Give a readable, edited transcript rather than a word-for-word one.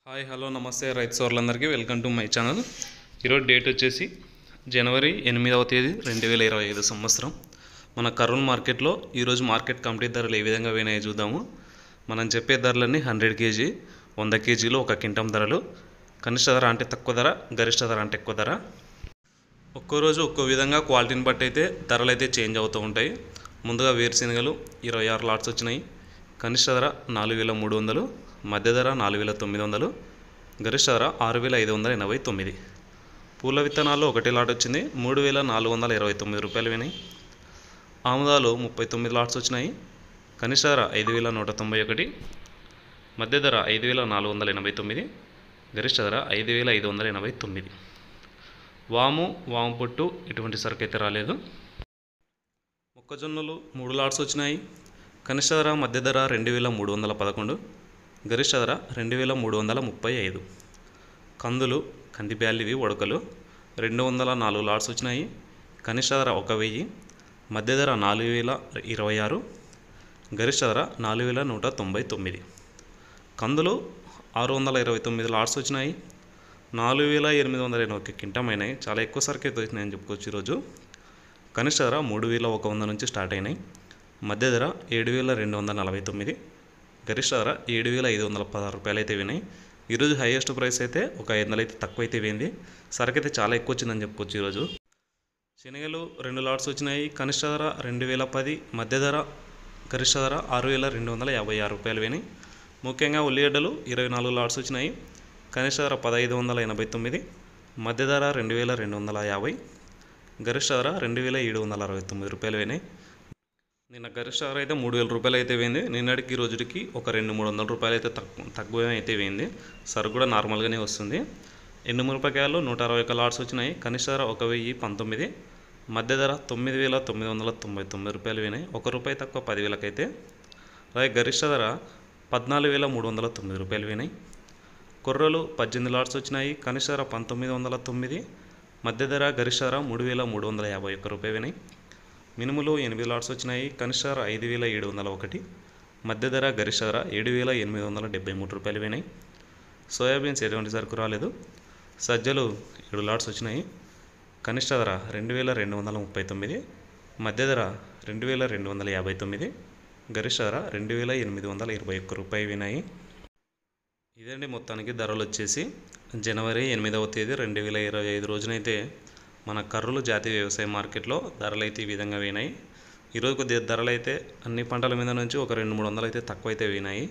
Hi hello నమస్తే రైతు సోదరులందరికీ వెల్కమ్ టు మై ఛానల్. ఈరోజు డేట్ వచ్చేసి జనవరి 8వ తేదీ 2025 సంవత్సరం. మన కర్నూలు మార్కెట్లో ఈరోజు మార్కెట్ కమిటీ ధరలు ఏ విధంగా పోయినాయో చూద్దాము. మనం చెప్పే ధరలన్నీ 100 కేజీ 100 కేజీలు ఒక క్వింటం ధరలు. కనిష్ట ధర అంటే తక్కువ ధర, గరిష్ట ధర అంటే ఎక్కువ ధర. ఒక్కో రోజు ఒక్కో విధంగా క్వాలిటీని బట్టి అయితే ధరలు అయితే చేంజ్ అవుతూ ఉంటాయి. ముందుగా వేరుశెనగలు 26 లాట్స్ వచ్చినాయి. కనిష్ట ధర 4300, మధ్య ధర 4900, గరిష్ట ధర 6589. పూల విత్తనాల్లో ఒకటి లాట్ వచ్చింది, 3429 రూపాయలు వినాయి. ఆముదాలు 39 లాట్స్ వచ్చినాయి. కనిష్ట ధర 5191, మధ్య ధర 5489, గరిష్ట ధర 5589. వాము పొట్టు ఇటువంటి సరుకు అయితే రాలేదు. మొక్కజొన్నలు 3 లాట్స్ వచ్చినాయి. కనిష్ట ధర మధ్య ధర 2311, గరిష్ట ధర 2335. కందులు కంది బ్యాలివి ఉడకలు 204 లాట్స్ వచ్చినాయి. కనిష్ట ధర 1000, మధ్య ధర 4026, గరిష్ట ధర 4199. కందులు 629 లాట్స్ వచ్చినాయి. 4821 క్వింటం అయినాయి. చాలా ఎక్కువ సరుకు అయితే వచ్చినాయని చెప్పుకోవచ్చు ఈరోజు. కనిష్ట ధర 3100 నుంచి స్టార్ట్ అయినాయి. మధ్య ధర 7249, గరిష్ట ధర 7516 రూపాయలు అయితే వినాయి. ఈరోజు హైయెస్ట్ ప్రైస్ అయితే ఒక 500 అయితే తక్కువ అయితే పోయింది. సరుకు అయితే చాలా ఎక్కువ వచ్చిందని చెప్పుకోవచ్చు ఈరోజు. శనగలు 2 లాట్స్ వచ్చినాయి. కనిష్ట ధర 2010, మధ్య ధర గరిష్ట ధర 6256 రూపాయలు వినాయి. ముఖ్యంగా ఉల్లిగడ్డలు 24 లాట్స్ వచ్చినాయి. కనిష్ట ధర 1589, మధ్య ధర 2250, గరిష్ట ధర 2769 రూపాయలు వినాయి. నిన్న గరిష్ట ధర అయితే 3000 రూపాయలు అయితే పోయింది. నిన్నటికి రోజుకి ఒక 200-300 రూపాయలు అయితే తక్కువ అయితే పోయింది. సరుకు కూడా నార్మల్గానే వస్తుంది. ఎండుమిరపకాయలు 161 లాట్స్ వచ్చినాయి. కనిష్ట ధర 1019, మధ్య ధర 9999 రూపాయలు వినాయి. 1 రూపాయి తక్కువ 10,000 అయితే. అలాగే గరిష్ట ధర 14309 రూపాయలు వినాయి. కొర్రలు 18 లాట్స్ వచ్చినాయి. కనిష్ట ధర 1909, మధ్య ధర గరిష్ట ధర 3351 రూపాయలు వినాయి. మినుములు 8 లాట్స్ వచ్చినాయి. కనిష్ట ధర 5701, మధ్య ధర గరిష్ట ధర 7873 రూపాయలు వినాయి. సోయాబీన్స్ ఎటువంటి సరుకు రాలేదు. సజ్జలు 7 లాట్స్ వచ్చినాయి. కనిష్ట ధర 2239, మధ్య ధర 2259, గరిష్ట ధర 2821 రూపాయలు వినాయి. ఇదండి మొత్తానికి ధరలు వచ్చేసి జనవరి 8వ తేదీ 2025 రోజునైతే మన కర్నూలు జాతీయ వ్యవసాయ మార్కెట్లో ధరలు అయితే ఈ విధంగా పోయినాయి. ఈరోజు కొద్దిగా ధరలు అయితే అన్ని పంటల మీద నుంచి ఒక 200-300 అయితే తక్కువ అయితే పోయినాయి.